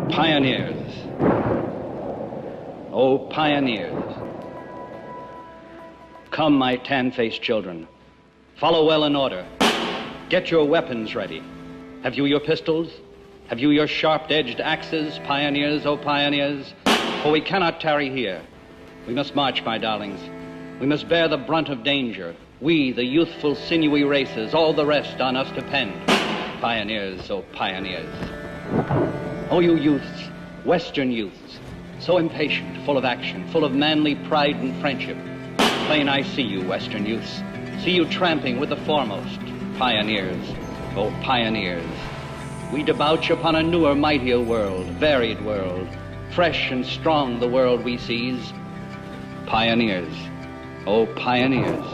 Pioneers. Oh, pioneers. Come, my tan-faced children. Follow well in order. Get your weapons ready. Have you your pistols? Have you your sharp-edged axes, pioneers, oh pioneers? For we cannot tarry here. We must march, my darlings. We must bear the brunt of danger. We, the youthful, sinewy races, all the rest on us depend. Pioneers, oh pioneers. Oh, you youths, Western youths, so impatient, full of action, full of manly pride and friendship. Plain I see you, Western youths. See you tramping with the foremost. Pioneers, oh pioneers. We debouch upon a newer, mightier world, varied world. Fresh and strong the world we seize. Pioneers, oh pioneers.